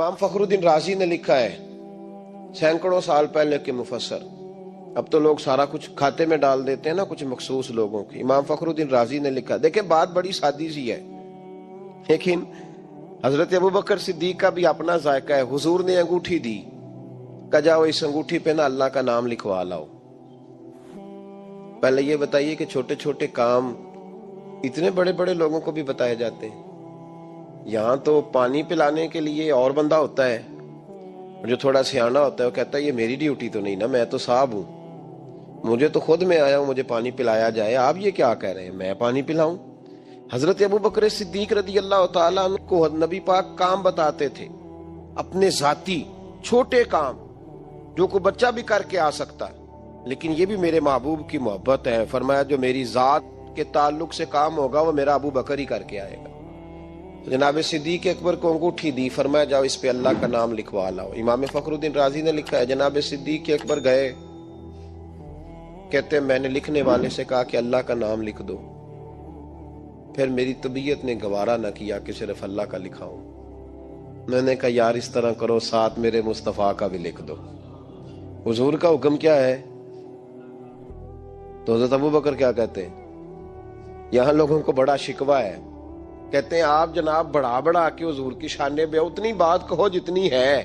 امام فخرالدین رازی نے لکھا ہے، سینکڑوں سال پہلے کے مفسر، اب تو لوگ سارا کچھ کھاتے میں ڈال دیتے ہیں نا کچھ مخصوص لوگوں کی۔ امام فخرالدین رازی نے لکھا، دیکھیں بات بڑی سادی سی ہے، لیکن حضرت ابوبکر صدیق کا بھی اپنا ذائقہ ہے۔ حضور نے انگوٹھی دی، کہا جاؤ اس انگوٹھی پہ نا اللہ کا نام لکھوا لاؤ۔ پہلے یہ بتائیے کہ چھوٹے چھوٹے کام اتنے بڑے بڑے لوگوں کو بھی بتائے جاتے ہیں؟ یہاں تو پانی پلانے کے لیے اور بندہ ہوتا ہے، جو تھوڑا سیانا ہوتا ہے وہ کہتا ہے یہ میری ڈیوٹی تو نہیں نا، میں تو صاحب ہوں، مجھے تو خود میں آیا ہوں مجھے پانی پلایا جائے، آپ یہ کیا کہہ رہے ہیں میں پانی پلاؤں؟ حضرت ابوبکر صدیق رضی اللہ تعالیٰ عنہ کو نبی پاک کام بتاتے تھے، اپنے ذاتی چھوٹے کام جو کوئی بچہ بھی کر کے آ سکتا ہے، لیکن یہ بھی میرے محبوب کی محبت ہے، فرمایا جو میری ذات کے تعلق سے کام ہوگا وہ میرا ابو بکر ہی کر کے آئے گا۔ جناب صدیق اکبر کو انگوٹھی دی، فرمایا جاؤ اس پہ اللہ کا نام لکھوا لاؤ۔ امام فخرالدین رازی نے لکھا ہے، جناب صدیق اکبر گئے، کہتے ہیں میں نے لکھنے والے سے کہا کہ اللہ کا نام لکھ دو، پھر میری طبیعت نے گوارا نہ کیا کہ صرف اللہ کا لکھاؤں، میں نے کہا یار اس طرح کرو ساتھ میرے مصطفیٰ کا بھی لکھ دو۔ حضور کا حکم کیا ہے؟ تو حضرت ابوبکر کیا کہتے ہیں؟ یہاں لوگوں کو بڑا شکوہ ہے، کہتے ہیں آپ جناب بڑھا بڑھا کے حضور کی شانے پہ اتنی بات کہو جتنی ہے،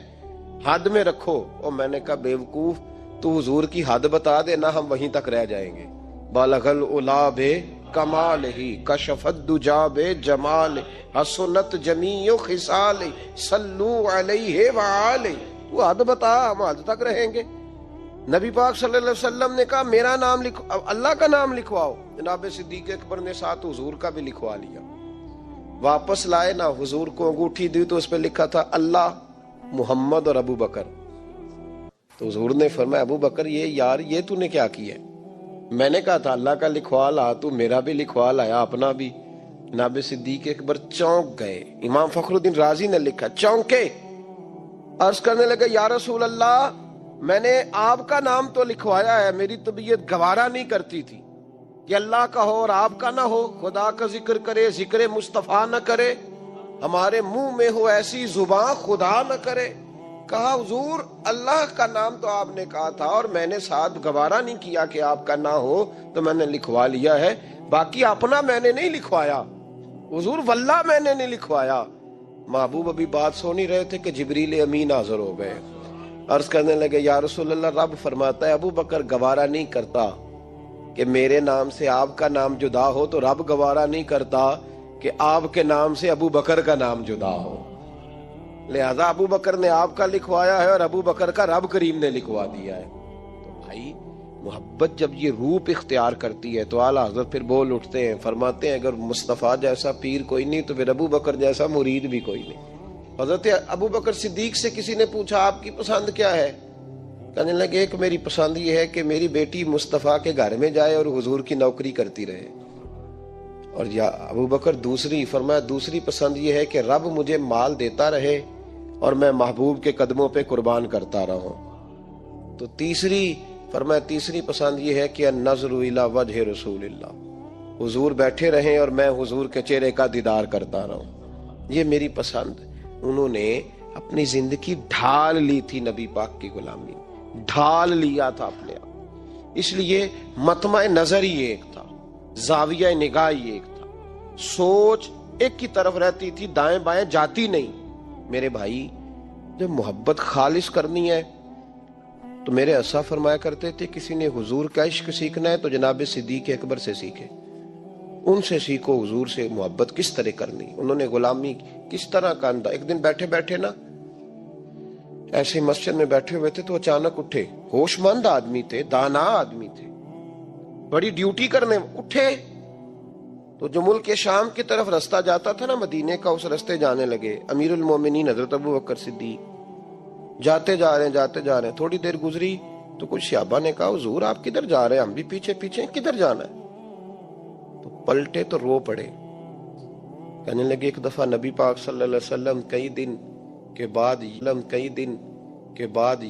حد میں رکھو۔ اور میں نے کہا بیوقوف تو حضور کی حد بتا دے نا، ہم وہیں تک رہ جائیں گے۔ بالغ العلا بے کمال ہی کشف الدجا بے جمال حسنت جمیع خصال صلو علیہ وآلہ، تو حد بتا ہم حد تک رہیں گے۔ نبی پاک صلی اللہ علیہ وسلم نے کہا میرا نام لکھو، اللہ کا نام لکھواؤ۔ جناب صدیق اکبر نے ساتھ حضور کا بھی لکھوا لیا۔ واپس لائے نا، حضور کو انگوٹھی دی تو اس پہ لکھا تھا اللہ، محمد اور ابو بکر۔ تو حضور نے فرمایا ابو بکر یہ تو نے کیا کیا ہے؟ میں نے کہا تھا اللہ کا لکھوا لا، تو میرا بھی لکھوا لایا اپنا بھی۔ جناب صدیق اکبر چونک گئے۔ امام فخرالدین رازی نے لکھا چونکے، عرض کرنے لگے یا رسول اللہ میں نے آپ کا نام تو لکھوایا ہے، میری طبیعت گوارا نہیں کرتی تھی کہ اللہ کا ہو اور آپ کا نہ ہو، خدا کا ذکر کرے ذکر مصطفیٰ نہ کرے، ہمارے منہ میں ہو ایسی زبان خدا نہ کرے۔ کہا حضور اللہ کا نام تو آپ نے کہا تھا اور میں نے ساتھ گوارا نہیں کیا کہ آپ کا نہ ہو، تو میں نے لکھوا لیا ہے، باقی اپنا میں نے نہیں لکھوایا حضور، واللہ میں نے نہیں لکھوایا۔ محبوب ابھی بات سن ہی رہے تھے کہ جبریل امین حاضر ہو گئے، عرض کرنے لگے یا رسول اللہ رب فرماتا ہے ابو بکر گوارا نہیں کرتا کہ میرے نام سے آپ کا نام جدا ہو، تو رب گوارا نہیں کرتا کہ آپ کے نام سے ابو بکر کا نام جدا ہو، لہذا ابو بکر نے آپ کا لکھوایا ہے اور ابو بکر کا رب کریم نے لکھوا دیا ہے۔ تو بھائی محبت جب یہ روپ اختیار کرتی ہے تو اعلیٰ حضرت پھر بول اٹھتے ہیں، فرماتے ہیں اگر مصطفیٰ جیسا پیر کوئی نہیں تو پھر ابو بکر جیسا مرید بھی کوئی نہیں۔ حضرت ابو بکر صدیق سے کسی نے پوچھا آپ کی پسند کیا ہے؟ کہنے لگے ایک میری پسند یہ ہے کہ میری بیٹی مصطفیٰ کے گھر میں جائے اور حضور کی نوکری کرتی رہے، اور یا ابو بکر دوسری، فرمایا دوسری پسند یہ ہے کہ رب مجھے مال دیتا رہے اور میں محبوب کے قدموں پہ قربان کرتا رہوں۔ تو تیسری، فرمایا تیسری پسند یہ ہے کہ النظر الی وجہ رسول اللہ، حضور بیٹھے رہیں اور میں حضور کے چہرے کا دیدار کرتا رہوں، یہ میری پسند۔ انہوں نے اپنی زندگی ڈھال لی تھی نبی پاک کی غلامی، ڈھال لیا تھا اپنے آپ، اس لیے مطمع نظر ہی ایک تھا، زاویہ نگاہ ہی ایک تھا، سوچ ایک کی طرف رہتی تھی، دائیں بائیں جاتی نہیں۔ میرے بھائی جب محبت خالص کرنی ہے تو میرے اسا فرمایا کرتے تھے کسی نے حضور کا عشق سیکھنا ہے تو جناب صدیق اکبر سے سیکھے، ان سے سیکھو حضور سے محبت کس طرح کرنی، انہوں نے غلامی کس طرح کا انداز۔ ایک دن بیٹھے بیٹھے نا ایسے مسجد میں بیٹھے ہوئے تھے تو اچانک اٹھے، ہوش مند آدمی تھے، دانا آدمی تھے، بڑی ڈیوٹی کرنے اٹھے، تو جو ملک شام کی طرف رستہ جاتا تھا نا مدینے کا، اس رستے جانے لگے۔ امیر المومنین حضرت ابو بکر صدیق جاتے جا رہے ہیں، تھوڑی دیر گزری تو کچھ صحابہ نے کہا حضور آپ کدھر جا رہے ہیں؟ ہم بھی پیچھے پیچھے، کدھر جانا ہے؟ تو پلٹے تو رو پڑے، کہنے لگے ایک دفعہ نبی پاک صلی اللہ علیہ وسلم کئی دن کے بعد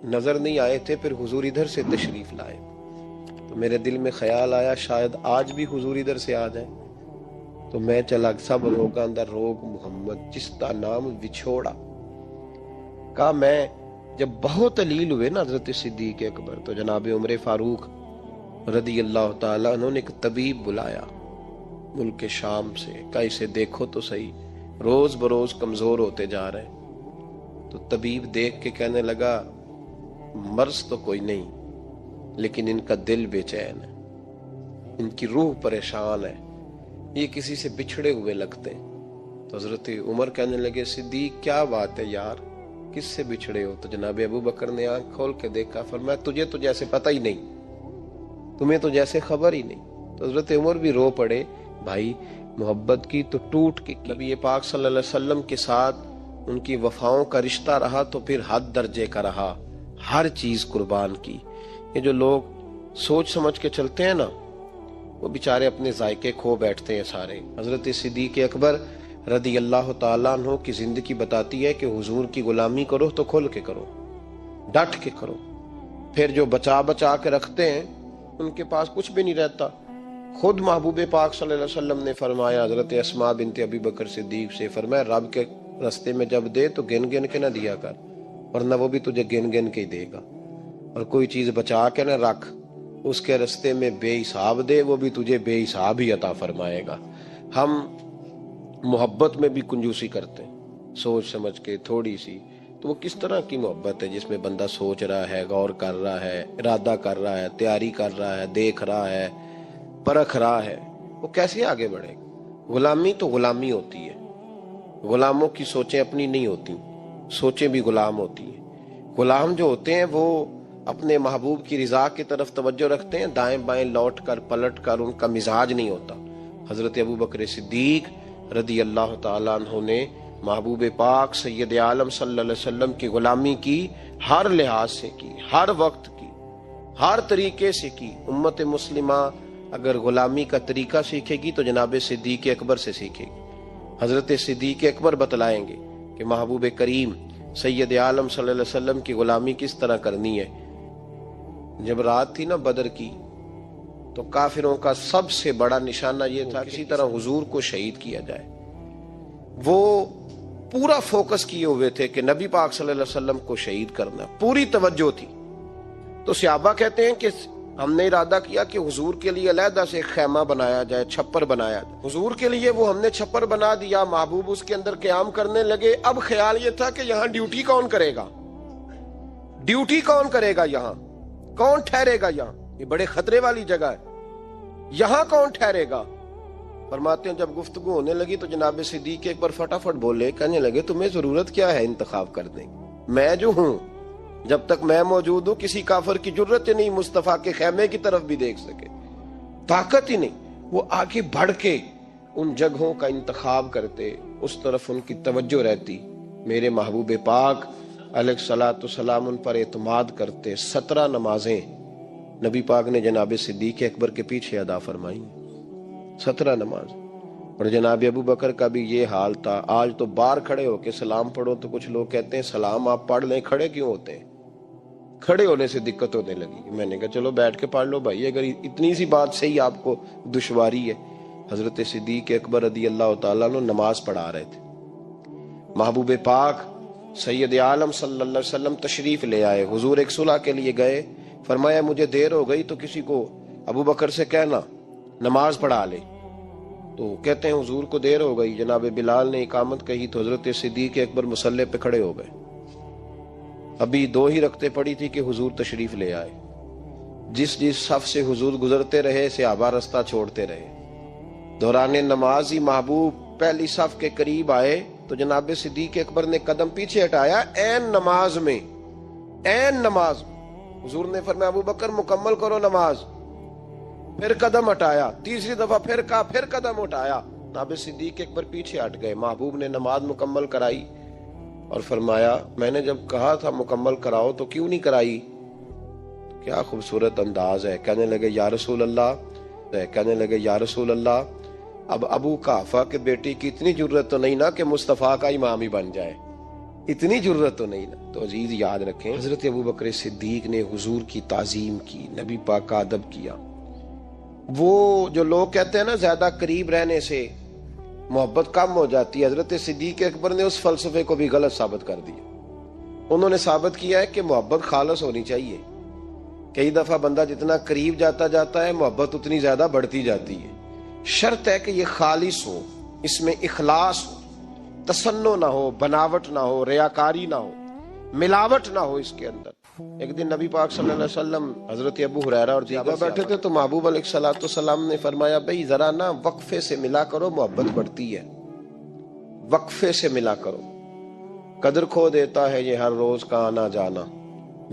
نظر نہیں آئے تھے، پھر حضور ادھر سے تشریف لائے، تو میرے دل میں خیال آیا شاید آج بھی حضور ادھر سے آ جائیں، تو میں چلا سب روگاں دا روگ محمد جس کا نام وچھوڑا، کہا میں جب بہت علیل ہوئے نا حضرت صدیق اکبر تو جناب عمر فاروق رضی اللہ تعالیٰ عنہ نے ایک طبیب بلایا ملک شام سے، کہا اسے دیکھو تو صحیح، روز بروز کمزور ہوتے جا رہے ہیں۔ تو طبیب دیکھ کے کہنے لگا مرض تو کوئی نہیں، لیکن ان کا دل بے چین ہے، ان کی روح پریشان ہے، یہ کسی سے بچھڑے ہوئے لگتے ہیں۔ تو حضرت عمر کہنے لگے صدیق کیا بات ہے یار، کس سے بچھڑے ہو؟ تو جناب ابو بکر نے آنکھ کھول کے دیکھا، فرمایا تجھے تو جیسے پتہ ہی نہیں، تمہیں تو جیسے خبر ہی نہیں۔ تو حضرت عمر بھی رو پڑے، بھائی محبت کی تو ٹوٹ کے کی، نبی پاک صلی اللہ علیہ وسلم کے ساتھ ان کی وفاؤں کا رشتہ رہا تو پھر حد درجے کا رہا، ہر چیز قربان کی۔ یہ جو لوگ سوچ سمجھ کے چلتے ہیں نا، وہ بیچارے اپنے ذائقے کھو بیٹھتے ہیں سارے۔ حضرت صدیق اکبر رضی اللہ تعالیٰ عنہ کی زندگی بتاتی ہے کہ حضور کی غلامی کرو تو کھل کے کرو، ڈٹ کے کرو، پھر جو بچا بچا کے رکھتے ہیں ان کے پاس کچھ بھی نہیں رہتا۔ خود محبوب پاک صلی اللہ علیہ وسلم نے فرمایا حضرت اسماء بنت ابی بکر صدیق سے، فرمایا رب کے رستے میں جب دے تو گن گن کے نہ دیا کر، ورنہ وہ بھی تجھے گن گن کے ہی دے گا، اور کوئی چیز بچا کے نہ رکھ، اس کے رستے میں بے حساب دے، وہ بھی تجھے بے حساب ہی عطا فرمائے گا۔ ہم محبت میں بھی کنجوسی کرتے ہیں، سوچ سمجھ کے تھوڑی سی، تو وہ کس طرح کی محبت ہے جس میں بندہ سوچ رہا ہے، غور کر رہا ہے، ارادہ کر رہا ہے، تیاری کر رہا ہے، دیکھ رہا ہے، پرکھ رہا ہے، وہ کیسے آگے بڑھے گا؟ غلامی تو غلامی ہوتی ہے، غلاموں کی سوچیں اپنی نہیں ہوتی، سوچیں بھی غلام ہوتی ہیں۔ غلام جو ہوتے ہیں وہ اپنے محبوب کی رضا کی طرف توجہ رکھتے ہیں، دائیں بائیں لوٹ کر پلٹ کر ان کا مزاج نہیں ہوتا۔ حضرت ابو بکر صدیق رضی اللہ تعالیٰ عنہ نے محبوب پاک سید عالم صلی اللہ علیہ وسلم کی غلامی کی، ہر لحاظ سے کی، ہر وقت کی، ہر طریقے سے کی۔ امت مسلمہ اگر غلامی کا طریقہ سیکھے گی تو جناب صدیق اکبر سے سیکھے گی۔ حضرت صدیق اکبر بتلائیں گے کہ محبوب کریم سید عالم صلی اللہ علیہ وسلم کی غلامی کس طرح کرنی ہے۔ جب رات تھی نا بدر کی، تو کافروں کا سب سے بڑا نشانہ یہ تھا کسی طرح حضور کو شہید کیا جائے۔ وہ پورا فوکس کیے ہوئے تھے کہ نبی پاک صلی اللہ علیہ وسلم کو شہید کرنا، پوری توجہ تھی۔ تو صحابہ کہتے ہیں کہ ہم نے ارادہ کیا کہ حضور کے لیے علیحدہ سے خیمہ بنایا جائے، چھپر بنایا جائے۔ حضور کے لیے وہ ہم نے چھپر بنا دیا، محبوب اس کے اندر قیام کرنے لگے۔ اب خیال یہ تھا کہ یہاں ڈیوٹی کون کرے گا، ڈیوٹی کون کرے گا، یہاں کون ٹھہرے گا، یہاں یہ بڑے خطرے والی جگہ ہے، یہاں کون ٹھہرے گا۔ فرماتے ہیں جب گفتگو ہونے لگی تو جناب صدیق اکبر فٹافٹ بولے، کہنے لگے تمہیں ضرورت کیا ہے انتخاب کرنے کی، میں جو ہوں، جب تک میں موجود ہوں کسی کافر کی جرت ہی نہیں مصطفیٰ کے خیمے کی طرف بھی دیکھ سکے، طاقت ہی نہیں۔ وہ آگے بڑھ کے ان جگہوں کا انتخاب کرتے، اس طرف ان کی توجہ رہتی۔ میرے محبوب پاک علیہ الصلوۃ والسلام ان پر اعتماد کرتے۔ 17 نمازیں نبی پاک نے جناب صدیق اکبر کے پیچھے ادا فرمائی، 17 نماز۔ اور جناب ابو بکر کا بھی یہ حال تھا۔ آج تو باہر کھڑے ہو کے سلام پڑھو تو کچھ لوگ کہتے ہیں سلام آپ پڑھ لیں، کھڑے کیوں ہوتے ہیں؟ کھڑے ہونے سے دقت ہونے لگی۔ میں نے کہا چلو بیٹھ کے پڑھ لو بھائی، اگر اتنی سی بات سے ہی آپ کو دشواری ہے۔ حضرت صدیق اکبر رضی اللہ تعالیٰ عنہ نماز پڑھا رہے تھے، محبوب پاک سید عالم صلی اللہ علیہ وسلم تشریف لے آئے، حضور ایک صلح کے لیے گئے، فرمایا مجھے دیر ہو گئی تو کسی کو ابو بکر سے کہنا نماز پڑھا لے۔ تو کہتے ہیں حضور کو دیر ہو گئی، جناب بلال نے اقامت کہی تو حضرت صدیق اکبر مصلی پہ کھڑے ہو گئے۔ ابھی 2 ہی رکعتیں پڑی تھی کہ حضور تشریف لے آئے۔ جس جس صف سے حضور گزرتے رہے صحابہ رستہ چھوڑتے رہے۔ دوران نماز ہی محبوب پہلی صف کے قریب آئے تو جناب صدیق اکبر نے قدم پیچھے ہٹایا، عین نماز میں، عین نماز۔ حضور نے فرمایا ابو بکر مکمل کرو نماز، پھر قدم ہٹایا، تیسری دفعہ پھر کہا، پھر قدم ہٹایا، جناب صدیق اکبر پیچھے ہٹ گئے۔ محبوب نے نماز مکمل کرائی اور فرمایا میں نے جب کہا تھا مکمل کراؤ تو کیوں نہیں کرائی؟ کیا خوبصورت انداز ہے۔ کہنے لگے یا رسول اللہ، کہنے لگے یا رسول اللہ، اب ابو قحافہ کے بیٹی کی اتنی جرت تو نہیں نا کہ مصطفیٰ کا امام ہی بن جائے، اتنی جرت تو نہیں نا۔ تو عزیز یاد رکھیں، حضرت ابو بکر صدیق نے حضور کی تعظیم کی، نبی پاک کا ادب کیا۔ وہ جو لوگ کہتے ہیں نا زیادہ قریب رہنے سے محبت کم ہو جاتی ہے، حضرت صدیق اکبر نے اس فلسفے کو بھی غلط ثابت کر دیا۔ انہوں نے ثابت کیا ہے کہ محبت خالص ہونی چاہیے. کئی دفعہ بندہ جتنا قریب جاتا جاتا ہے محبت اتنی زیادہ بڑھتی جاتی ہے. شرط ہے کہ یہ خالص ہو، اس میں اخلاص ہو، تصنع نہ ہو، بناوٹ نہ ہو، ریاکاری نہ ہو، ملاوٹ نہ ہو اس کے اندر. ایک دن نبی پاک صلی اللہ علیہ وسلم حضرت ابو ہریرہ اور دیگر بیٹھے تھے تو محبوب علیہ الصلوۃ والسلام نے فرمایا بھائی ذرا نا وقفے سے ملا کرو، محبت بڑھتی ہے. وقفے سے ملا کرو. قدر کھو دیتا ہے یہ ہر روز کا آنا جانا،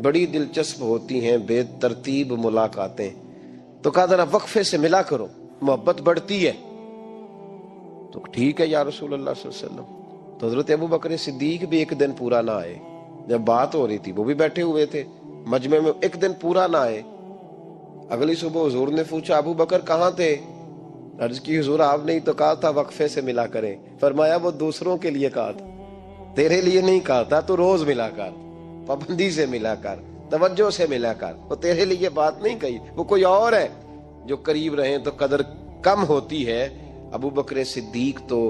بڑی دلچسپ ہوتی ہیں بے ترتیب ملاقاتیں. تو کہا ذرا وقفے سے ملا کرو، محبت بڑھتی ہے. تو ٹھیک ہے یا رسول اللہ صلی اللہ علیہ وسلم. تو حضرت ابو بکر صدیق بھی ایک دن پورا نہ آئے. جب بات ہو رہی تھی وہ بھی بیٹھے ہوئے تھے مجمع میں، ایک دن پورا نہ آئے. اگلی صبح حضور نے پوچھا ابو بکر کہاں تھے؟ عرض کی حضور آپ نے ہی تو کہا تھا وقفے سے ملا کریں. فرمایا وہ دوسروں کے لیے کہا تھا، تیرے لیے نہیں کہا تھا. تو روز ملا کر، پابندی سے ملا کر، توجہ سے ملا کر. وہ تیرے لیے بات نہیں کہی، وہ کوئی اور ہے. جو قریب رہیں تو قدر کم ہوتی ہے. ابو بکر صدیق تو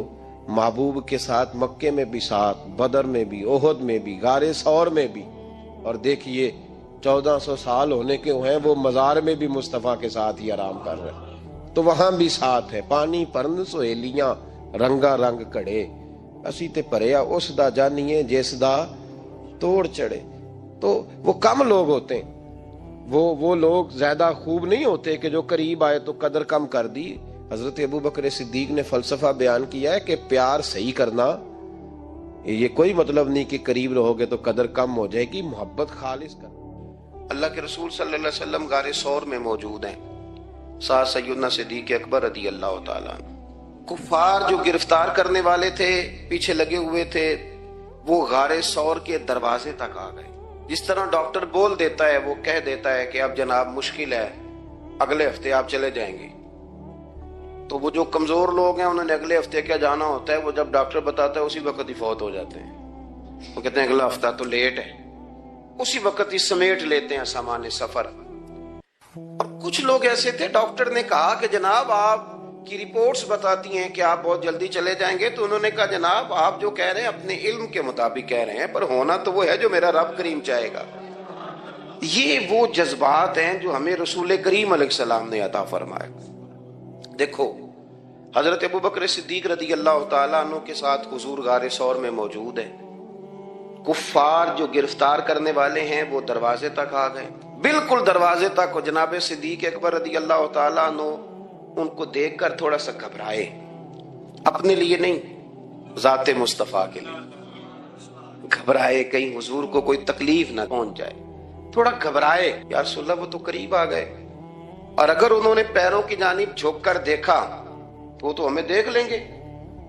محبوب کے ساتھ مکے میں بھی ساتھ، بدر میں بھی، احد میں بھی، غار ثور میں بھی. اور دیکھیے 1400 سال ہونے کے ہیں وہ مزار میں بھی مصطفیٰ کے ساتھ ہی آرام کر رہے ہیں. تو وہاں بھی ساتھ ہے. پانی پرند سہیلیاں رنگا رنگ کڑے، اسی تے پریا اس دا جانیے جس دا توڑ چڑھے. تو وہ کم لوگ ہوتے ہیں، وہ لوگ زیادہ خوب نہیں ہوتے کہ جو قریب آئے تو قدر کم کر دی. حضرت ابو بکر صدیق نے فلسفہ بیان کیا ہے کہ پیار صحیح کرنا، یہ کوئی مطلب نہیں کہ قریب رہو گے تو قدر کم ہو جائے گی. محبت خالص کرنا. اللہ کے رسول صلی اللہ علیہ وسلم غار ثور میں موجود ہیں، ساتھ سیدنا صدیق اکبر رضی اللہ تعالیٰ. کفار جو گرفتار کرنے والے تھے، پیچھے لگے ہوئے تھے، وہ غار ثور کے دروازے تک آ گئے. جس طرح ڈاکٹر بول دیتا ہے، وہ کہہ دیتا ہے کہ اب جناب مشکل ہے، اگلے ہفتے آپ چلے جائیں گے. تو وہ جو کمزور لوگ ہیں انہوں نے اگلے ہفتے کیا جانا ہوتا ہے، وہ جب ڈاکٹر بتاتا ہے اسی وقت ہی فوت ہو جاتے ہیں. وہ کہتے ہیں اگلا ہفتہ تو لیٹ ہے، اسی وقت ہی سمیٹ لیتے ہیں سامان سفر. اور کچھ لوگ ایسے تھے، ڈاکٹر نے کہا کہ جناب آپ کی رپورٹس بتاتی ہیں کہ آپ بہت جلدی چلے جائیں گے. تو انہوں نے کہا جناب آپ جو کہہ رہے ہیں اپنے علم کے مطابق کہہ رہے ہیں، پر ہونا تو وہ ہے جو میرا رب کریم چاہے گا. یہ وہ جذبات ہیں جو ہمیں رسول کریم علیہ السلام نے عطا فرمائے. دیکھو حضرت ابو بکر صدیق رضی اللہ تعالیٰ عنہ کے ساتھ حضور غار ثور میں موجود ہے. کفار جو گرفتار کرنے والے ہیں وہ دروازے تک آ گئے، بالکل دروازے تک. جناب صدیق اکبر رضی اللہ تعالیٰ عنہ ان کو دیکھ کر تھوڑا سا گھبرائے، اپنے لیے نہیں، ذات مصطفیٰ کے لیے گھبرائے، کہیں حضور کو کوئی تکلیف نہ پہنچ جائے. تھوڑا گھبرائے، یا رسول اللہ وہ تو قریب آ گئے، اور اگر انہوں نے پیروں کی جانب جھک کر دیکھا تو وہ تو ہمیں دیکھ لیں گے.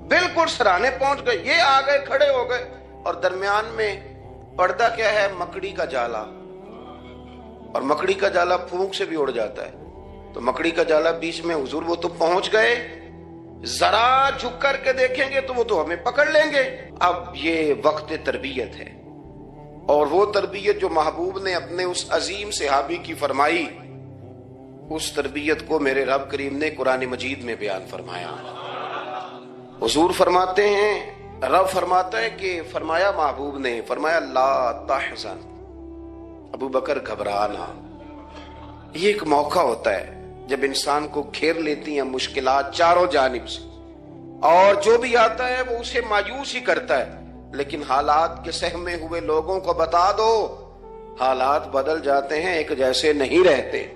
بالکل سرانے پہنچ گئے، یہ آ گئے، کھڑے ہو گئے، اور درمیان میں پردہ کیا ہے؟ مکڑی کا جالا. اور مکڑی کا جالا پھونک سے بھی اڑ جاتا ہے، تو مکڑی کا جالا بیچ میں. حضور وہ تو پہنچ گئے، ذرا جھک کر کے دیکھیں گے تو وہ تو ہمیں پکڑ لیں گے. اب یہ وقت تربیت ہے، اور وہ تربیت جو محبوب نے اپنے اس عظیم صحابی کی فرمائی، اس تربیت کو میرے رب کریم نے قرآن مجید میں بیان فرمایا. حضور فرماتے ہیں، رب فرماتا ہے کہ فرمایا محبوب نے، فرمایا لا تحزن، ابو بکر گھبرانا. یہ ایک موقع ہوتا ہے جب انسان کو گھیر لیتی ہیں مشکلات چاروں جانب سے، اور جو بھی آتا ہے وہ اسے مایوس ہی کرتا ہے. لیکن حالات کے سہمے ہوئے لوگوں کو بتا دو، حالات بدل جاتے ہیں، ایک جیسے نہیں رہتے.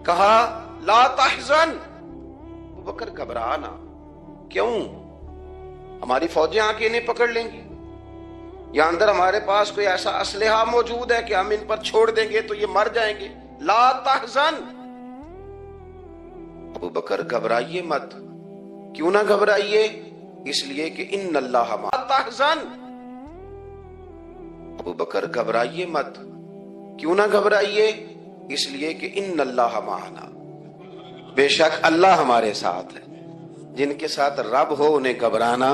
کہا لا تحزن، ابو بکر گھبرانا. کیوں؟ ہماری فوجیں آ کے انہیں پکڑ لیں گی، یا اندر ہمارے پاس کوئی ایسا اسلحہ موجود ہے کہ ہم ان پر چھوڑ دیں گے تو یہ مر جائیں گے. لا تحزن، ابو بکر گھبرائیے مت. کیوں نہ گھبرائیے؟ اس لیے کہ ان اللہ معنا. لا تحزن، ابو بکر گھبرائیے مت. کیوں نہ گھبرائیے؟ اس لیے کہ ان اللہ معنا، بے شک اللہ ہمارے ساتھ ہے. جن کے ساتھ رب ہو انہیں گھبرانا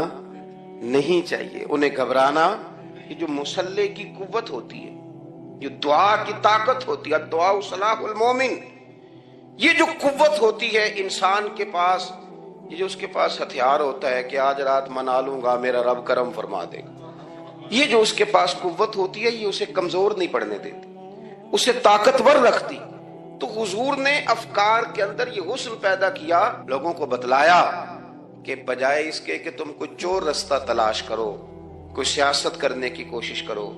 نہیں چاہیے. انہیں گھبرانا، یہ جو مسلح کی قوت ہوتی ہے، یہ دعا کی طاقت ہوتی ہے، دعا صلاح المومن، یہ جو قوت ہوتی ہے انسان کے پاس، یہ جو اس کے پاس ہتھیار ہوتا ہے کہ آج رات منا لوں گا، میرا رب کرم فرما دے گا. یہ جو اس کے پاس قوت ہوتی ہے یہ اسے کمزور نہیں پڑنے دیتی، اسے طاقتور رکھتی۔ تو حضور نے افکار کے اندر یہ حسن پیدا کیا، لوگوں کو بتلایا کہ بجائے اس کے کہ تم کوئی چور رستہ تلاش کرو، کوئی سیاست کرنے کی کوشش کرو،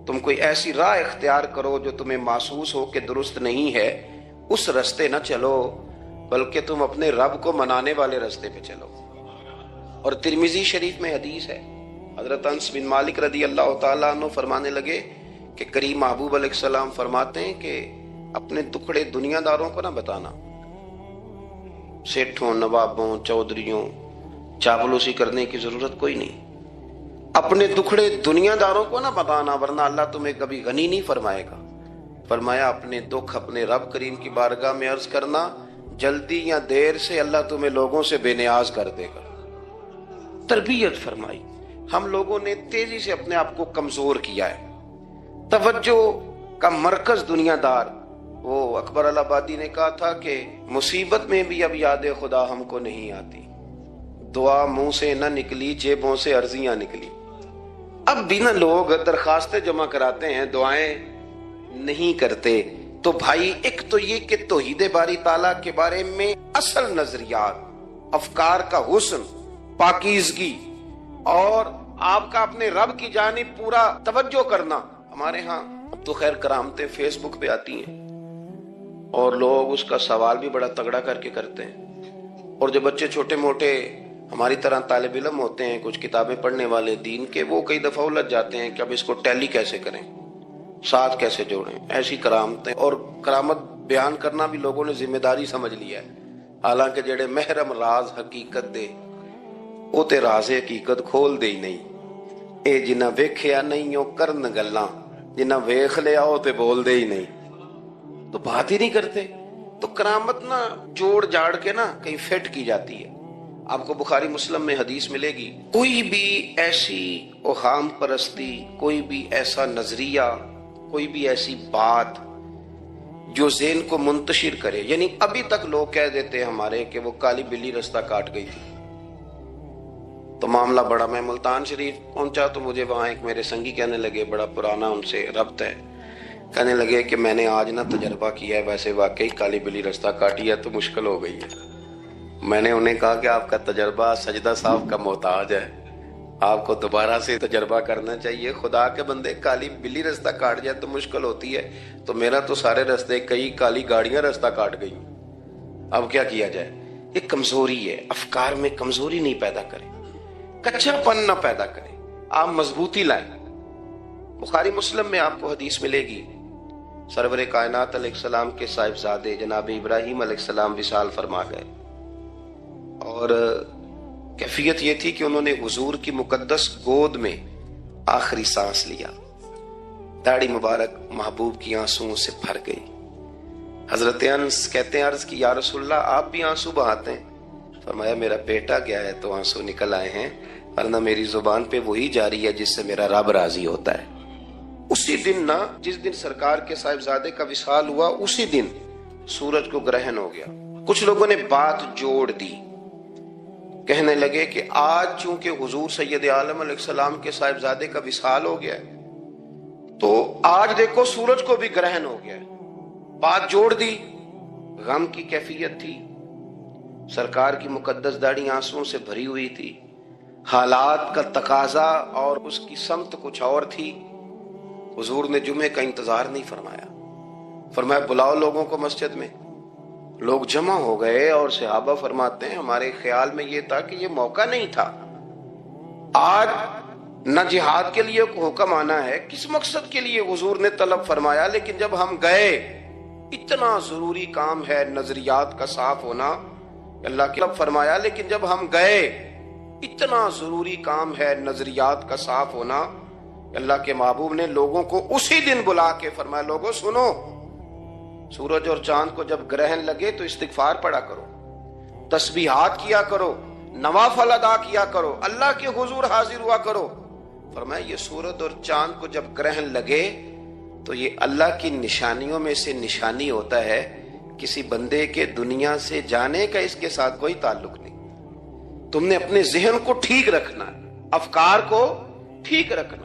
تم کوئی ایسی راہ اختیار کرو جو تمہیں محسوس ہو کہ درست نہیں ہے، اس رستے نہ چلو، بلکہ تم اپنے رب کو منانے والے رستے پہ چلو۔ اور ترمذی شریف میں حدیث ہے، حضرت انس بن مالک رضی اللہ تعالیٰ عنہ فرمانے لگے کہ کریم محبوب علیہ السلام فرماتے ہیں کہ اپنے دکھڑے دنیا داروں کو نہ بتانا، سیٹھوں، نوابوں، چودھریوں چاپلوسی کرنے کی ضرورت کوئی نہیں، اپنے دکھڑے دنیا داروں کو نہ بتانا ورنہ اللہ تمہیں کبھی غنی نہیں فرمائے گا۔ فرمایا اپنے دکھ اپنے رب کریم کی بارگاہ میں عرض کرنا، جلدی یا دیر سے اللہ تمہیں لوگوں سے بے نیاز کر دے گا۔ تربیت فرمائی۔ ہم لوگوں نے تیزی سے اپنے آپ کو کمزور کیا ہے، توجہ کا مرکز دنیا دار۔ وہ اکبر الہآبادی نے کہا تھا کہ مصیبت میں بھی اب یاد خدا ہم کو نہیں آتی، دعا منہ سے نہ نکلی جیبوں سے عرضیاں نکلی۔ اب بھی نہ لوگ درخواستیں جمع کراتے ہیں، دعائیں نہیں کرتے۔ تو بھائی ایک تو یہ کہ توحید باری تعالیٰ کے بارے میں اصل نظریات، افکار کا حسن، پاکیزگی اور آپ کا اپنے رب کی جانب پورا توجہ کرنا۔ ہمارے ہاں اب تو خیر کرامتیں فیس بک پہ آتی ہیں اور لوگ اس کا سوال بھی بڑا تگڑا کر کے کرتے ہیں، اور جو بچے چھوٹے موٹے ہماری طرح طالب علم ہوتے ہیں، کچھ کتابیں پڑھنے والے دین کے، وہ کئی دفعہ الجھ جاتے ہیں کہ اب اس کو ٹیلی کیسے کریں، ساتھ کیسے جوڑیں۔ ایسی کرامتیں اور کرامت بیان کرنا بھی لوگوں نے ذمہ داری سمجھ لیا ہے، حالانکہ جڑے محرم راز حقیقت دے وہ تے راز حقیقت کھول دے ہی نہیں۔ اے جنہ ویکھیا نہیں او کرن گلاں، جنہ ویکھ لیا او تے بول دے ہی نہیں، تو بات ہی نہیں کرتے۔ تو کرامت نا جوڑ جاڑ کے نا کہیں فٹ کی جاتی ہے۔ آپ کو بخاری مسلم میں حدیث ملے گی، کوئی بھی ایسی اوہام پرستی، کوئی بھی ایسا نظریہ، کوئی بھی ایسی بات جو ذہن کو منتشر کرے، یعنی ابھی تک لوگ کہہ دیتے ہمارے کہ وہ کالی بلی رستہ کاٹ گئی تھی، تو معاملہ بڑا، میں ملتان شریف پہنچا تو مجھے وہاں ایک میرے سنگی کہنے لگے، بڑا پرانا ان سے ربط ہے، کہنے لگے کہ میں نے آج نہ تجربہ کیا ہے، ویسے واقعی کالی بلی رستہ کاٹی ہے تو مشکل ہو گئی ہے۔ میں نے انہیں کہا کہ آپ کا تجربہ سجدہ صاحب کا محتاج ہے، آپ کو دوبارہ سے تجربہ کرنا چاہیے۔ خدا کے بندے، کالی بلی رستہ کاٹ جائے تو مشکل ہوتی ہے، تو میرا تو سارے رستے، کئی کالی گاڑیاں رستہ کاٹ گئی، اب کیا کیا جائے؟ یہ کمزوری ہے۔ افکار میں کمزوری نہیں پیدا کریں، کچا پن نہ پیدا کریں، آپ مضبوطی لائیں۔ بخاری مسلم میں آپ کو حدیث ملے گی، سرور کائنات علیہ السلام کے صاحبزادے جناب ابراہیم علیہ السلام وصال فرما گئے، اور کیفیت یہ تھی کہ انہوں نے حضور کی مقدس گود میں آخری سانس لیا، داڑھی مبارک محبوب کی آنسوؤں سے بھر گئی۔ حضرت انس کہتے ہیں عرض کی یا رسول اللہ آپ بھی آنسو بہاتے ہیں؟ فرمایا میرا بیٹا گیا ہے تو آنسو نکل آئے ہیں، ورنہ میری زبان پہ وہی جاری ہے جس سے میرا رب راضی ہوتا ہے۔ اسی دن نا، جس دن سرکار کے صاحبزادے کا وصال ہوا، اسی دن سورج کو گرہن ہو گیا۔ کچھ لوگوں نے بات جوڑ دی، کہنے لگے کہ آج چونکہ حضور سید عالم علیہ السلام کے صاحبزادے کا وصال ہو گیا ہے تو آج دیکھو سورج کو بھی گرہن ہو گیا ہے۔ بات جوڑ دی، غم کی کیفیت تھی، سرکار کی مقدس داڑھی آنسوؤں سے بھری ہوئی تھی، حالات کا تقاضا اور اس کی سمت کچھ اور تھی۔ حضور نے جمعے کا انتظار نہیں فرمایا، فرمایا بلاؤ لوگوں کو مسجد میں۔ لوگ جمع ہو گئے اور صحابہ فرماتے ہیں ہمارے خیال میں یہ تھا کہ یہ موقع نہیں تھا، آج نہ جہاد کے لیے حکم آنا ہے، کس مقصد کے لیے حضور نے طلب فرمایا، لیکن جب ہم گئے اتنا ضروری کام ہے نظریات کا صاف ہونا، اللہ کی طلب فرمایا لیکن جب ہم گئے اتنا ضروری کام ہے نظریات کا صاف ہونا، اللہ کے محبوب نے لوگوں کو اسی دن بلا کے فرمایا لوگوں سنو، سورج اور چاند کو جب گرہن لگے تو استغفار پڑھا کرو، تسبیحات کیا کرو، نوافل ادا کیا کرو، اللہ کے حضور حاضر ہوا کرو۔ فرمایا یہ سورج اور چاند کو جب گرہن لگے تو یہ اللہ کی نشانیوں میں سے نشانی ہوتا ہے، کسی بندے کے دنیا سے جانے کا اس کے ساتھ کوئی تعلق نہیں۔ تم نے اپنے ذہن کو ٹھیک رکھنا ہے، افکار کو ٹھیک رکھنا۔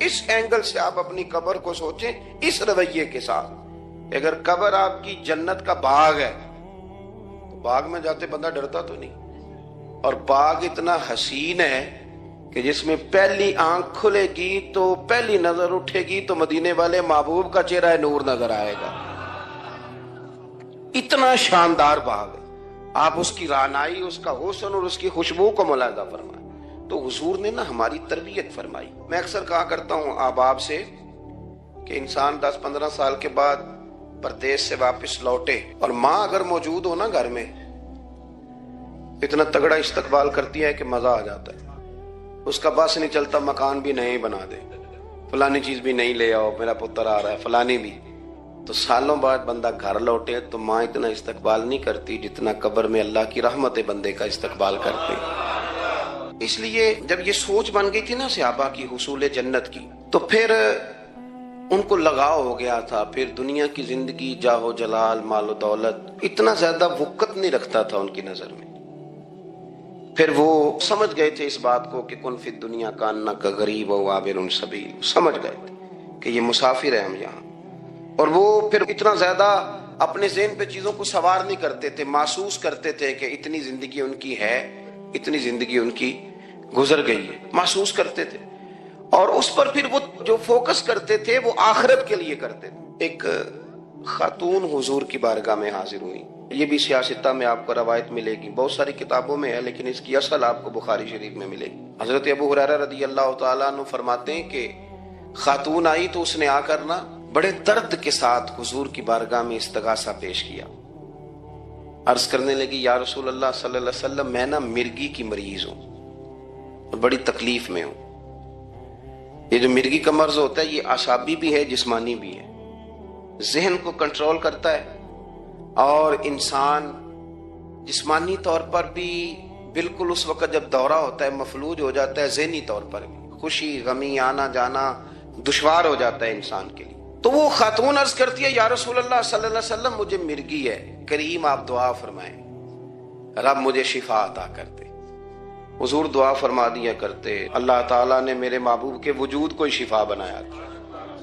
اس اینگل سے آپ اپنی قبر کو سوچیں، اس رویے کے ساتھ. اگر قبر آپ کی جنت کا باغ ہے تو باغ میں جاتے بندہ ڈرتا تو نہیں، اور باغ اتنا حسین ہے کہ جس میں پہلی آنکھ کھلے گی تو پہلی نظر اٹھے گی تو مدینے والے محبوب کا چہرہ نور نظر آئے گا. اتنا شاندار باغ ہے. آپ اس کی رعنائی، اس کا حسن اور اس کی خوشبو کو ملاحظہ فرمائیں. تو حضور نے نا ہماری تربیت فرمائی. میں اکثر کہا کرتا ہوں احباب سے کہ انسان 10-15 سال کے بعد پردیس سے واپس لوٹے اور ماں اگر موجود ہو نا گھر میں، اتنا تگڑا استقبال کرتی ہے کہ مزہ آ جاتا ہے. اس کا بس نہیں چلتا، مکان بھی نہیں بنا دے، فلانی چیز بھی نہیں لے آؤ، میرا پتر آ رہا ہے، فلانی بھی. تو سالوں بعد بندہ گھر لوٹے تو ماں اتنا استقبال نہیں کرتی جتنا قبر میں اللہ کی رحمت بندے کا استقبال کرتے. اس لیے جب یہ سوچ بن گئی تھی نا صحابہ کی حصول جنت کی، تو پھر ان کو لگاؤ ہو گیا تھا. پھر دنیا کی زندگی، جاہ و جلال، مال و دولت اتنا زیادہ وقت نہیں رکھتا تھا ان کی نظر میں. پھر وہ سمجھ گئے تھے اس بات کو کہ کن فی الدنیا کانک غریب و عابر سبیل. سمجھ گئے تھے کہ یہ مسافر ہیں ہم یہاں. اور وہ پھر اتنا زیادہ اپنے ذہن پہ چیزوں کو سوار نہیں کرتے تھے، محسوس کرتے تھے کہ اتنی زندگی ان کی ہے، اتنی زندگی ان کی گزر گئی ہے، محسوس کرتے تھے. اور اس پر پھر وہ جو فوکس کرتے تھے وہ آخرت کے لیے کرتے تھے. ایک خاتون حضور کی بارگاہ میں حاضر ہوئی. یہ بھی سیاستہ میں آپ کو روایت ملے گی، بہت ساری کتابوں میں ہے لیکن اس کی اصل آپ کو بخاری شریف میں ملے گی. حضرت ابو ہریرہ رضی اللہ تعالیٰ عنہ فرماتے ہیں کہ خاتون آئی تو اس نے آ کر نا بڑے درد کے ساتھ حضور کی بارگاہ میں استغاثہ پیش کیا. عرض کرنے لگی یا رسول اللہ صلی اللہ علیہ وسلم، میں نا مرگی کی مریض ہوں اور بڑی تکلیف میں ہوں. یہ جو مرگی کا مرض ہوتا ہے یہ اعصابی بھی ہے، جسمانی بھی ہے. ذہن کو کنٹرول کرتا ہے اور انسان جسمانی طور پر بھی بالکل اس وقت جب دورہ ہوتا ہے مفلوج ہو جاتا ہے، ذہنی طور پر بھی خوشی غمی آنا جانا دشوار ہو جاتا ہے انسان کے لیے. تو وہ خاتون عرض کرتی ہے یا رسول اللہ صلی اللہ علیہ وسلم، مجھے مرگی ہے، کریم آپ دعا فرمائیں رب مجھے شفا عطا کر دے. حضور دعا فرما دیا کرتے. اللہ تعالیٰ نے میرے محبوب کے وجود کو شفا بنایا تھا.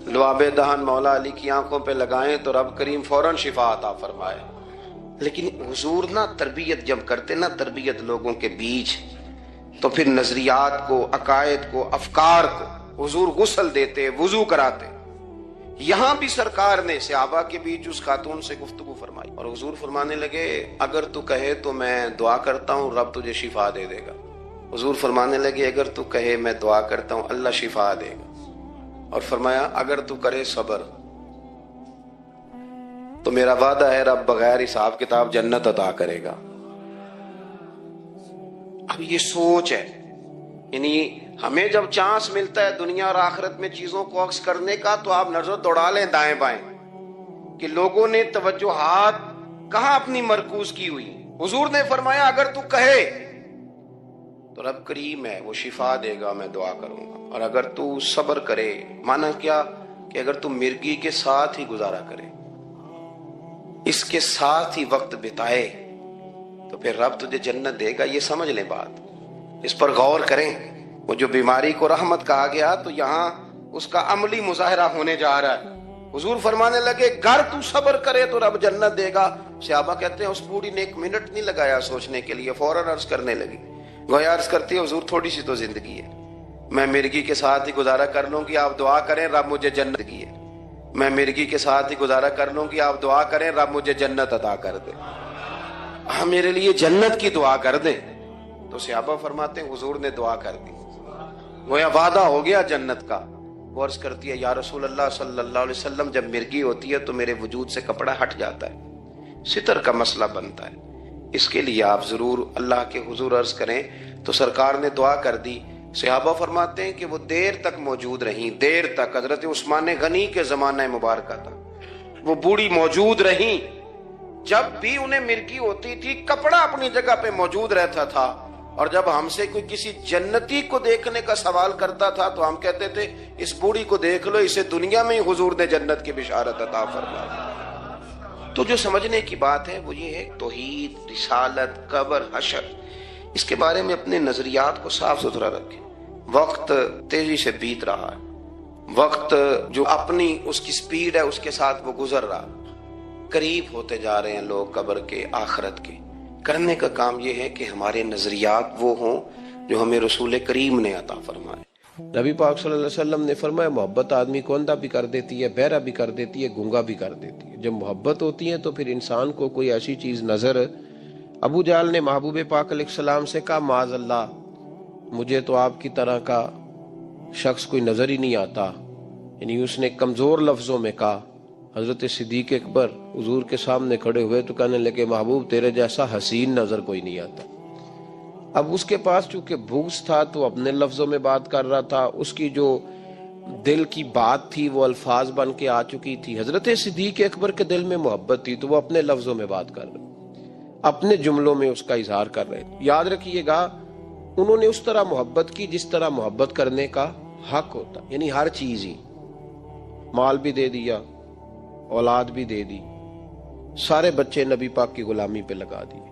لعاب دہن مولا علی کی آنکھوں پہ لگائیں تو رب کریم فوراً شفا عطا فرمائے. لیکن حضور نا تربیت جب کرتے نا، تربیت لوگوں کے بیچ، تو پھر نظریات کو، عقائد کو، افکار کو حضور غسل دیتے، وضو کراتے. یہاں بھی سرکار نے صحابہ کے بیچ اس خاتون سے گفتگو فرمائی اور حضور فرمانے لگے اگر تو کہے تو میں دعا کرتا ہوں رب تجھے شفا دے دے گا. حضور فرمانے لگے اگر تو کہے میں دعا کرتا ہوں اللہ شفا دے گا. اور فرمایا اگر تو کرے صبر تو میرا وعدہ ہے رب بغیر حساب کتاب جنت عطا کرے گا. اب یہ سوچ ہے، یعنی ہمیں جب چانس ملتا ہے دنیا اور آخرت میں چیزوں کو عکس کرنے کا تو آپ نظر دوڑا لیں دائیں بائیں کہ لوگوں نے توجہات کہاں اپنی مرکوز کی ہوئی. حضور نے فرمایا اگر تو کہے تو رب کریم ہے، وہ شفا دے گا، میں دعا کروں گا. اور اگر تو صبر کرے، مانا کیا کہ اگر تو مرگی کے ساتھ ہی گزارا کرے، اس کے ساتھ ہی وقت بتائے تو پھر رب تجھے جنت دے گا. یہ سمجھ لیں بات، اس پر غور کریں. وہ جو بیماری کو رحمت کہا گیا تو یہاں اس کا عملی مظاہرہ ہونے جا رہا ہے. حضور فرمانے لگے گر تو صبر کرے تو رب جنت دے گا. صحابہ کہتے ہیں اس بوڑھی نے 1 منٹ نہیں لگایا سوچنے کے لیے، فوراً عرض کرنے لگی. گویا عرض کرتی ہے حضور تھوڑی سی تو زندگی ہے، میں مرگی کے ساتھ ہی گزارا کر لوں گی، آپ دعا کریں رب مجھے جنت کی ہے. میں مرگی کے ساتھ ہی گزارا کر لوں گی، آپ دعا کریں رب مجھے جنت عطا کر دے. ہم میرے لیے جنت کی دعا کر دیں. تو صحابہ فرماتے ہیں حضور نے دعا کر دی، گویا وعدہ ہو گیا جنت کا. وہ عرض کرتی ہے یا رسول اللہ صلی اللہ علیہ وسلم جب مرگی ہوتی ہے تو میرے وجود سے کپڑا ہٹ جاتا ہے، ستر کا مسئلہ بنتا ہے، اس کے لیے آپ ضرور اللہ کے حضور عرض کریں. تو سرکار نے دعا کر دی. صحابہ فرماتے ہیں کہ وہ دیر تک موجود رہیں، دیر تک. حضرت عثمان غنی کے زمانہ مبارکہ تھا وہ بوڑھی موجود رہیں. جب بھی انہیں مرگی ہوتی تھی کپڑا اپنی جگہ پہ موجود رہتا تھا. اور جب ہم سے کوئی کسی جنتی کو دیکھنے کا سوال کرتا تھا تو ہم کہتے تھے اس بوڑھی کو دیکھ لو، اسے دنیا میں ہی حضور نے جنت کی بشارت عطا فرمائی. تو جو سمجھنے کی بات ہے وہ یہ ہے توحید، رسالت، قبر، حشر، اس کے بارے میں اپنے نظریات کو صاف ستھرا رکھیں. وقت تیزی سے بیت رہا ہے وقت جو اپنی اس کی سپیڈ ہے اس کے ساتھ وہ گزر رہا، قریب ہوتے جا رہے ہیں لوگ قبر کے، آخرت کے۔ کرنے کا کام یہ ہے کہ ہمارے نظریات وہ ہوں جو ہمیں رسول کریم نے عطا فرمائے۔ نبی پاک صلی اللہ علیہ وسلم نے فرمایا محبت آدمی کو اندھا بھی کر دیتی ہے، بہرا بھی کر دیتی ہے، گونگا بھی کر دیتی ہے۔ جب محبت ہوتی ہے تو پھر انسان کو کوئی ایسی چیز نظر، ابو جہل نے محبوب پاک علیہ السلام سے کہا معاذ اللہ، مجھے تو آپ کی طرح کا شخص کوئی نظر ہی نہیں آتا، یعنی اس نے کمزور لفظوں میں کہا۔ حضرت صدیق اکبر حضور کے سامنے کھڑے ہوئے تو کہنے لگے محبوب تیرے جیسا حسین نظر کوئی نہیں آتا۔ اب اس کے پاس چونکہ بغض تھا تو اپنے لفظوں میں بات کر رہا تھا، اس کی جو دل کی بات تھی وہ الفاظ بن کے آ چکی تھی۔ حضرت صدیق اکبر کے دل میں محبت تھی تو وہ اپنے لفظوں میں بات کر رہے، اپنے جملوں میں اس کا اظہار کر رہے۔ یاد رکھیے گا انہوں نے اس طرح محبت کی جس طرح محبت کرنے کا حق ہوتا، یعنی ہر چیز ہی، مال بھی دے دیا، اولاد بھی دے دی، سارے بچے نبی پاک کی غلامی پہ لگا دیے،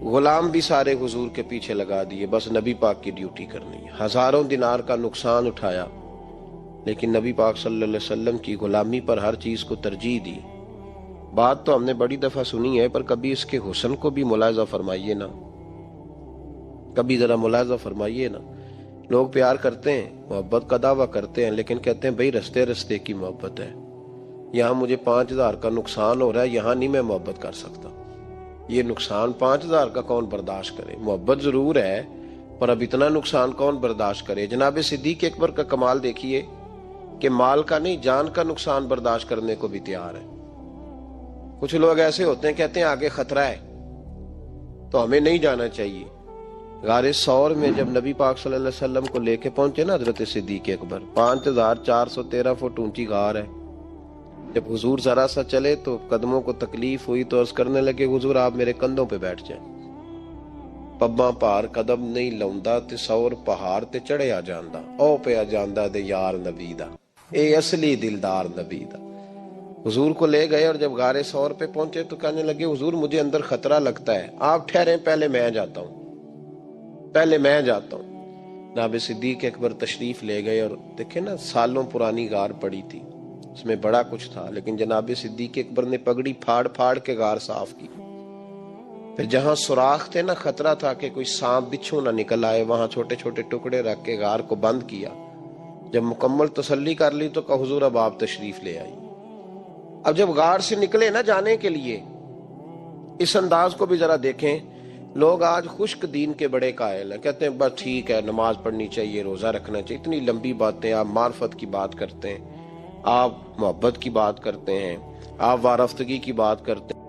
غلام بھی سارے حضور کے پیچھے لگا دیے، بس نبی پاک کی ڈیوٹی کرنی ہے۔ ہزاروں دینار کا نقصان اٹھایا لیکن نبی پاک صلی اللہ علیہ وسلم کی غلامی پر ہر چیز کو ترجیح دی۔ بات تو ہم نے بڑی دفعہ سنی ہے پر کبھی اس کے حسن کو بھی ملاحظہ فرمائیے نا، کبھی ذرا ملاحظہ فرمائیے نا۔ لوگ پیار کرتے ہیں، محبت کا دعویٰ کرتے ہیں لیکن کہتے ہیں بھئی رستے رستے کی محبت ہے، یہاں مجھے 5000 کا نقصان ہو رہا ہے، یہاں نہیں میں محبت کر سکتا۔ یہ نقصان 5000 کا کون برداشت کرے؟ محبت ضرور ہے پر اب اتنا نقصان کون برداشت کرے؟ جناب صدیق اکبر کا کمال دیکھیے کہ مال کا نہیں جان کا نقصان برداشت کرنے کو بھی تیار ہے۔ کچھ لوگ ایسے ہوتے ہیں کہتے ہیں آگے خطرہ ہے تو ہمیں نہیں جانا چاہیے۔ غار ثور میں جب نبی پاک صلی اللہ علیہ وسلم کو لے کے پہنچے نا حضرت صدیق اکبر، 5413 فٹ اونچی غار ہے، جب حضور ذرا سا چلے تو قدموں کو تکلیف ہوئی تو عرض کرنے لگے حضور آپ میرے کندھوں پہ بیٹھ جائیں، پباں پار قدم نہیں لاؤندا تے سور پہاڑ تے چڑھیا جاندا، او پیا جاندا دے یار نبی دا، اے اصلی دلدار نبی دا۔ حضور کو لے گئے اور جب غار ثور پہ پہنچے تو کہنے لگے حضور مجھے اندر خطرہ لگتا ہے، آپ ٹھہریں پہلے میں جاتا ہوں، پہلے میں جاتا ہوں۔ جناب صدیق اکبر تشریف لے گئے اور دیکھیں نا سالوں پرانی غار پڑی تھی، اس میں بڑا کچھ تھا لیکن جناب صدیق اکبر نے پگڑی پھاڑ پھاڑ کے غار صاف کی۔ پھر جہاں سوراخ تھے نا، خطرہ تھا کہ کوئی سانپ بچھو نہ نکل آئے، وہاں چھوٹے چھوٹے ٹکڑے رکھ کے غار کو بند کیا۔ جب مکمل تسلی کر لی تو کہا حضور اب آپ تشریف لے آئی۔ اب جب غار سے نکلے نا جانے کے لیے، اس انداز کو بھی ذرا دیکھیں۔ لوگ آج خشک دین کے بڑے قائل ہیں، کہتے ہیں بس ٹھیک ہے نماز پڑھنی چاہیے، روزہ رکھنا چاہیے، اتنی لمبی باتیں، آپ معرفت کی بات کرتے ہیں، آپ محبت کی بات کرتے ہیں، آپ وارفتگی کی بات کرتے ہیں۔